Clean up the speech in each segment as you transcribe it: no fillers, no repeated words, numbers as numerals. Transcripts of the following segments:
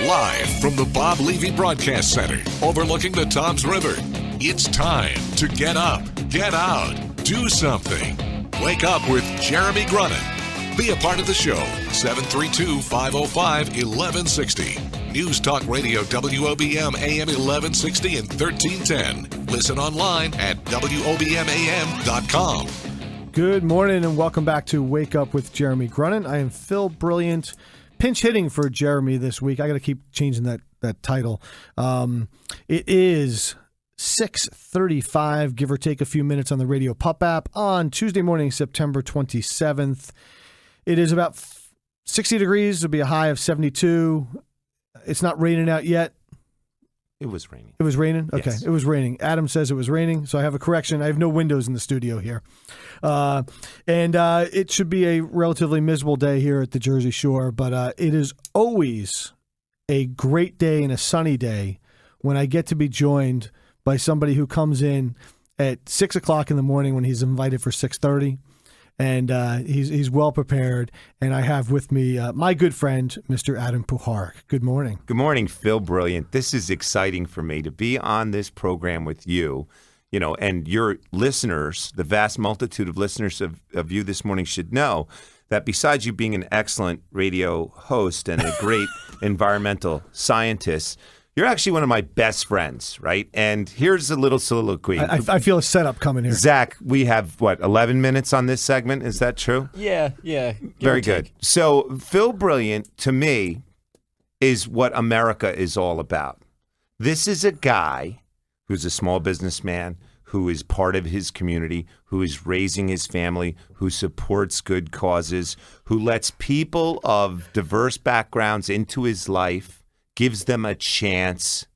Live from the Bob Levy Broadcast Center, overlooking the Toms River, it's time to get up, get out, do something. Wake up with Jeremy Grunin. Be a part of the show, 732-505-1160. News Talk Radio WOBM AM 1160 and 1310. Listen online at WOBMAM.com. Good morning and welcome back to Wake Up with Jeremy Grunin. I am Phil Brilliant, pinch hitting for Jeremy this week. I got to keep changing that title. It is 6:35, give or take a few minutes on the Radio Pup app on Tuesday morning, September 27th. It is about 60 degrees. It'll be a high of 72. It's not raining out yet. It was raining. It was raining? Okay, Yes. It was raining. Adam says it was raining, so I have a correction. I have no windows in the studio here. And it should be a relatively miserable day here at the Jersey Shore, but it is always a great day and a sunny day when I get to be joined by somebody who comes in at 6 o'clock in the morning when he's invited for 6:30. And he's well prepared. And I have with me my good friend, Mr. Adam Puharic. Good morning. Good morning, Phil Brilliant. This is exciting for me to be on this program with you, and your listeners, the vast multitude of listeners of you this morning should know that besides you being an excellent radio host and a great environmental scientist, you're actually one of my best friends, right? And here's a little soliloquy. I feel a setup coming here. Zach, we have, 11 minutes on this segment? Is that true? Yeah. Very good. So Phil Brilliant, to me, is what America is all about. This is a guy who's a small businessman, who is part of his community, who is raising his family, who supports good causes, who lets people of diverse backgrounds into his life, gives them a chance,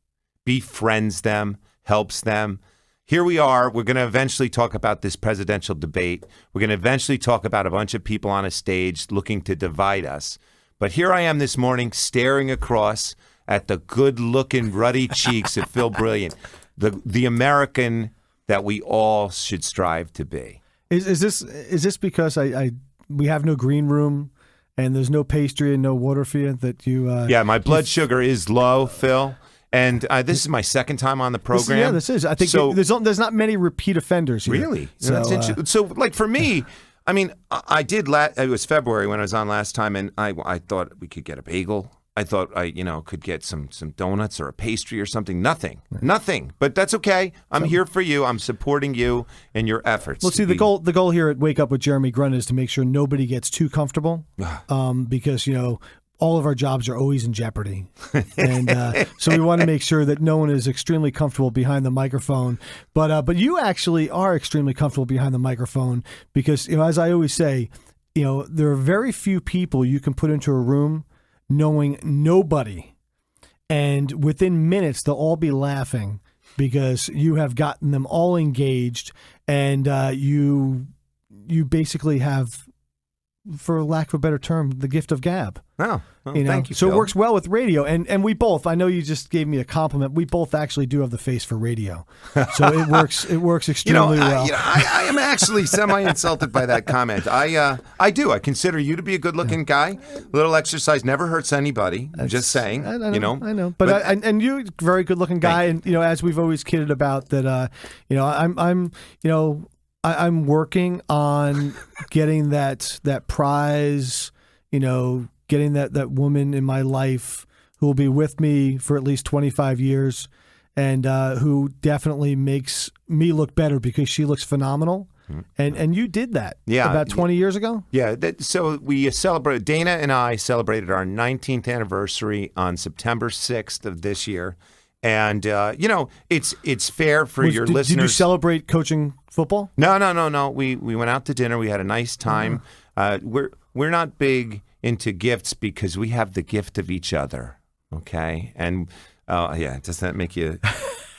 befriends them, helps them. Here we are. We're going to eventually talk about this presidential debate. We're going to eventually talk about a bunch of people on a stage looking to divide us. But here I am this morning staring across at the good-looking, ruddy cheeks of Phil Brilliant, the American that we all should strive to be. Is this because we have no green room and there's no pastry and no water for you that you? Yeah, my blood sugar is low, Phil, and this is my second time on the program. This is. I think so, there's not many repeat offenders here. Really? So, That's interesting. So, for me, I mean, I did. It was February when I was on last time, and I thought we could get a bagel. I thought I could get some donuts or a pastry or something. Nothing. But that's okay. I'm here for you. I'm supporting you and your efforts. Well, see, the goal here at Wake Up with Jeremy Grunin is to make sure nobody gets too comfortable, because all of our jobs are always in jeopardy, and so we want to make sure that no one is extremely comfortable behind the microphone. But you actually are extremely comfortable behind the microphone because as I always say, there are very few people you can put into a room knowing nobody, and within minutes they'll all be laughing because you have gotten them all engaged, and you basically have, for lack of a better term, the gift of gab. Oh, thank you, So Phil. it works well with radio, and we both. I know you just gave me a compliment. We both actually do have the face for radio, so it works. It works extremely well. I am actually semi-insulted by that comment. I do. I consider you to be a good-looking guy. A little exercise never hurts anybody. I'm just saying. I know. But and you, very good-looking guy, and as we've always kidded about that. I'm working on getting that prize. Getting that woman in my life who will be with me for at least 25 years and who definitely makes me look better because she looks phenomenal. And you did that about 20 years ago? Yeah. So we celebrated, Dana and I celebrated our 19th anniversary on September 6th of this year. And, it's fair for your listeners. Did you celebrate coaching football? No. We went out to dinner. We had a nice time. We're not big into gifts because we have the gift of each other, okay? And, does that make you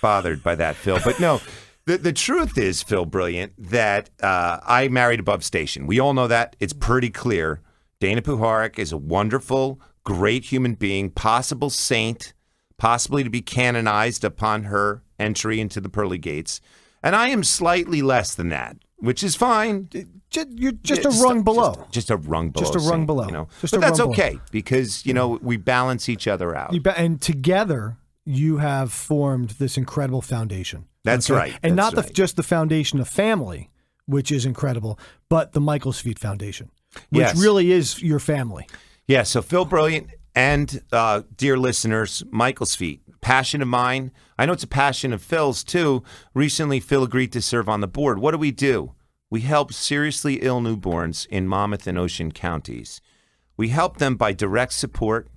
bothered by that, Phil? But no, the truth is, Phil Brilliant, that I married above station. We all know that. It's pretty clear. Dana Puharic is a wonderful, great human being, possible saint, possibly to be canonized upon her entry into the pearly gates. And I am slightly less than that. which is fine. You're just a rung below. Just a rung below. Just a rung below. You know? Just but a that's rung okay below. because, we balance each other out. And together, you have formed this incredible foundation. That's right. And That's not right. just the foundation of family, which is incredible, but the Michael's Feet Foundation, which Yes. really is your family. Yeah, so Phil Brilliant and dear listeners, Michael's Feet, passion of mine. I know it's a passion of Phil's too. Recently, Phil agreed to serve on the board. What do? We help seriously ill newborns in Monmouth and Ocean counties. We help them by direct support,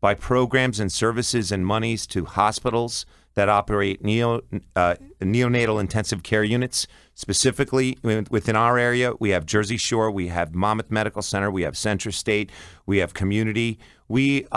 by programs and services and monies to hospitals that operate neonatal intensive care units. Specifically, within our area, we have Jersey Shore, we have Monmouth Medical Center, we have Centra State, we have Community. We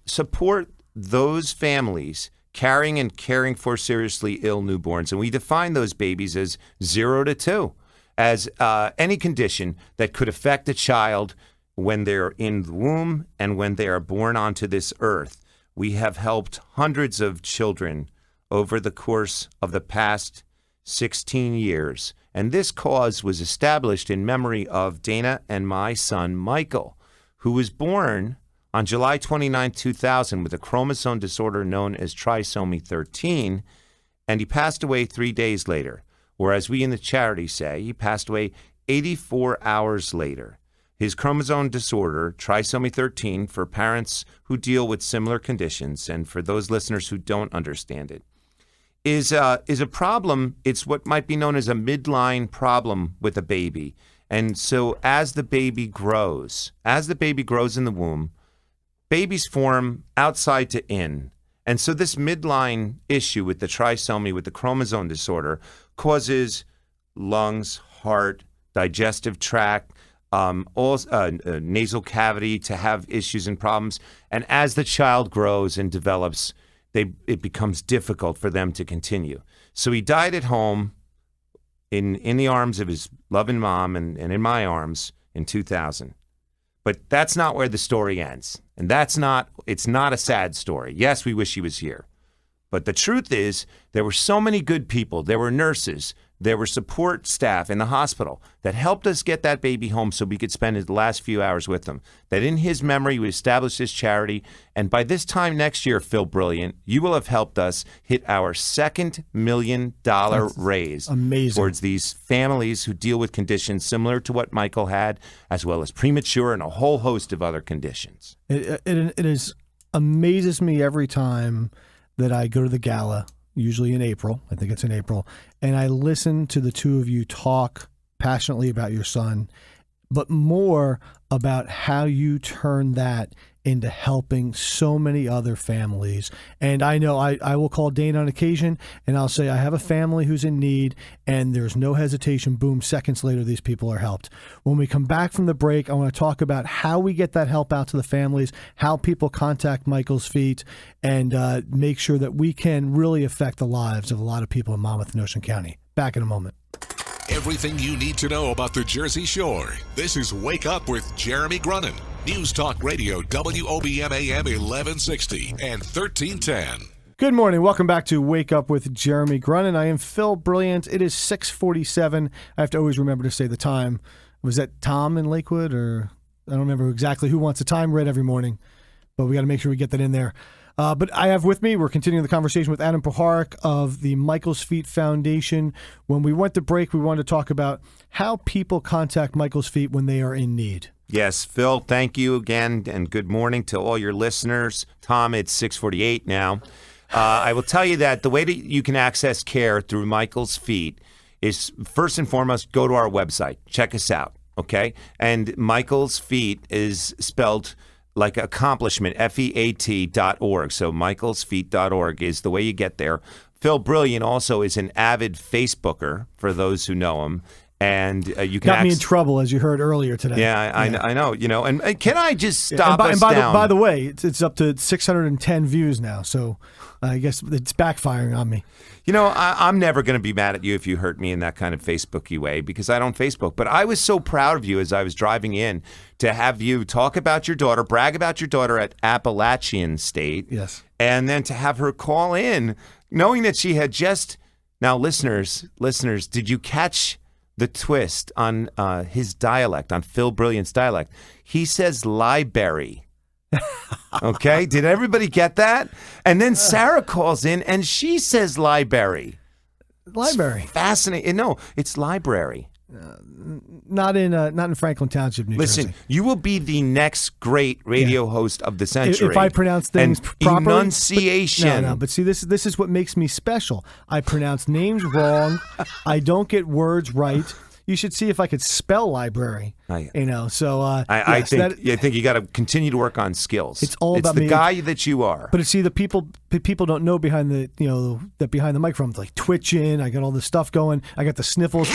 support those families carrying and caring for seriously ill newborns, and we define those babies as 0 to 2, as any condition that could affect a child when they're in the womb and when they are born onto this earth. We have helped hundreds of children over the course of the past 16 years. And this cause was established in memory of Dana and my son, Michael, who was born on July 29, 2000 with a chromosome disorder known as trisomy 13, and he passed away 3 days later. Or as we in the charity say, he passed away 84 hours later. His chromosome disorder, trisomy 13, for parents who deal with similar conditions and for those listeners who don't understand it, is a problem. It's what might be known as a midline problem with a baby. And so as the baby grows in the womb, babies form outside to in. And so this midline issue with the trisomy, with the chromosome disorder, causes lungs, heart, digestive tract, nasal cavity to have issues and problems. And as the child grows and develops, it becomes difficult for them to continue. So he died at home in the arms of his loving mom and in my arms in 2000. But that's not where the story ends. And it's not a sad story. Yes, we wish he was here. But the truth is, there were so many good people. There were nurses. There were support staff in the hospital that helped us get that baby home so we could spend the last few hours with him. That in his memory, we established this charity. And by this time next year, Phil Brilliant, you will have helped us hit our $2 million raise. Amazing. Towards these families who deal with conditions similar to what Michael had, as well as premature and a whole host of other conditions. It amazes me every time that I go to the gala, usually in April. I think it's in April. And I listen to the two of you talk passionately about your son, but more about how you turn that into helping so many other families. And I know I will call Dana on occasion and I'll say, I have a family who's in need, and there's no hesitation. Boom, seconds later, these people are helped. When we come back from the break, I want to talk about how we get that help out to the families, how people contact Michael's Feet, and make sure that we can really affect the lives of a lot of people in Monmouth and Ocean County. Back in a moment. Everything you need to know about the Jersey Shore. This is Wake Up with Jeremy Grunin. News Talk Radio, WOBM AM 1160 and 1310. Good morning. Welcome back to Wake Up with Jeremy Grunin. I am Phil Brilliant. It is 6:47. I have to always remember to say the time. Was that Tom in Lakewood, or I don't remember exactly who wants a time read every morning, but we got to make sure we get that in there. But I have with me, we're continuing the conversation with Adam Puharic of the Michael's Feet Foundation. When we went to break, we wanted to talk about how people contact Michael's Feet when they are in need. Yes, Phil, thank you again, and good morning to all your listeners. Tom, it's 6:48 now. I will tell you that the way that you can access care through Michael's Feet is, first and foremost, go to our website. Check us out, okay? And Michael's Feet is spelled like accomplishment, FEAT.org. So michaelsfeet.org is the way you get there. Phil Brilliant also is an avid Facebooker, for those who know him. And you can got me in trouble, as you heard earlier today. Yeah, I know. You know, and can I just stop us down? By the way, it's up to 610 views now, so I guess it's backfiring on me. You know, I'm never going to be mad at you if you hurt me in that kind of Facebooky way, because I don't Facebook. But I was so proud of you as I was driving in to have you talk about your daughter, brag about your daughter at Appalachian State. Yes. And then to have her call in, knowing that she had just... Now, listeners, did you catch the twist on his dialect, on Phil Brilliant's dialect. He says library. Okay, did everybody get that? And then Sarah calls in and she says library. Library. It's fascinating. No, it's library. Not in Franklin Township, New Jersey. Listen, you will be the next great radio host of the century. If I pronounce things and properly. Enunciation. But see, this is what makes me special. I pronounce names wrong. I don't get words right. You should see if I could spell library. So I think you got to continue to work on skills. It's all about the me. guy that you are. But see, the people don't know behind the microphone. It's like twitching. I got all this stuff going. I got the sniffles.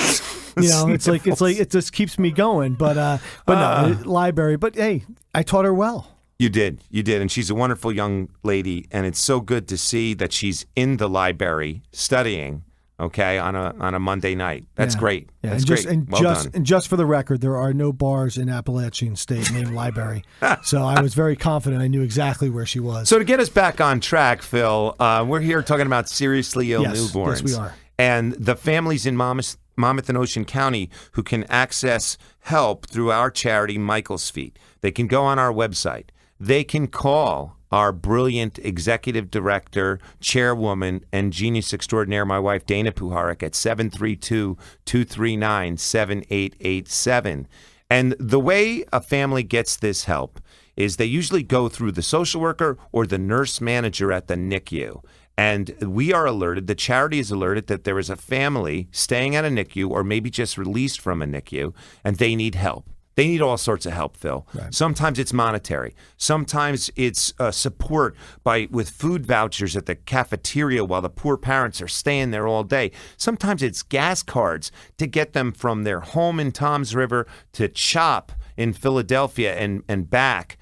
It's like it just keeps me going. But no, library. But hey, I taught her well. You did, and she's a wonderful young lady, and it's so good to see that she's in the library studying. Okay, on a Monday night. That's great. Yeah, That's great. Well done. And just for the record, there are no bars in Appalachian State named Library. So I was very confident. I knew exactly where she was. So to get us back on track, Phil, we're here talking about seriously ill newborns. Yes, we are. And the families in Monmouth and Ocean County who can access help through our charity, Michael's Feet. They can go on our website. They can call our brilliant executive director, chairwoman, and genius extraordinaire, my wife, Dana Puharic, at 732-239-7887. And the way a family gets this help is they usually go through the social worker or the nurse manager at the NICU. And we are alerted, the charity is alerted that there is a family staying at a NICU or maybe just released from a NICU, and they need help. They need all sorts of help, Phil. Right. Sometimes it's monetary. Sometimes it's support with food vouchers at the cafeteria while the poor parents are staying there all day. Sometimes it's gas cards to get them from their home in Toms River to CHOP in Philadelphia and back.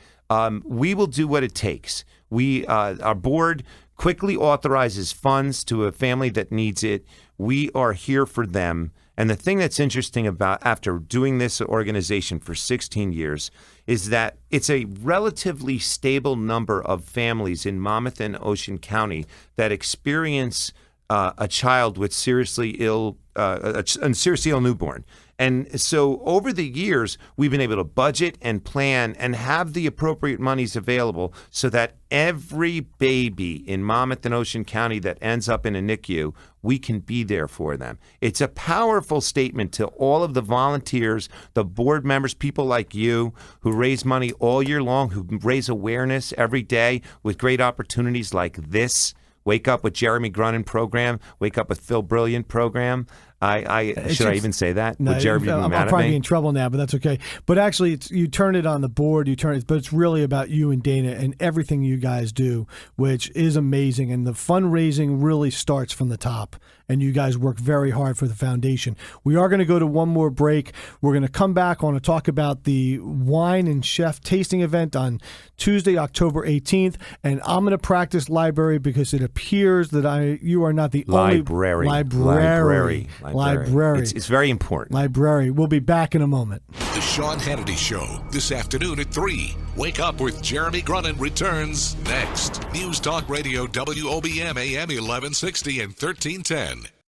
We will do what it takes. Our board quickly authorizes funds to a family that needs it. We are here for them. And the thing that's interesting about after doing this organization for 16 years is that it's a relatively stable number of families in Monmouth and Ocean County that experience a child with seriously ill newborn. And so over the years, we've been able to budget and plan and have the appropriate monies available so that every baby in Monmouth and Ocean County that ends up in a NICU, we can be there for them. It's a powerful statement to all of the volunteers, the board members, people like you who raise money all year long, who raise awareness every day with great opportunities like this. Wake Up with Jeremy Grunin program, Wake Up with Phil Brilliant program. Should I even say that? No, Would Jeremy be mad I'll at probably me? be in trouble now, but that's okay. But actually, you turn it on the board, but it's really about you and Dana and everything you guys do, which is amazing. And the fundraising really starts from the top. And you guys work very hard for the foundation. We are going to go to one more break. We're going to come back. I want to talk about the wine and chef tasting event on Tuesday, October 18th. And I'm going to practice library because it appears that you are not the only library. It's very important. Library. We'll be back in a moment. The Sean Hannity Show, this afternoon at 3. Wake Up with Jeremy Grunin returns next. News Talk Radio, WOBM AM 1160 and 1310.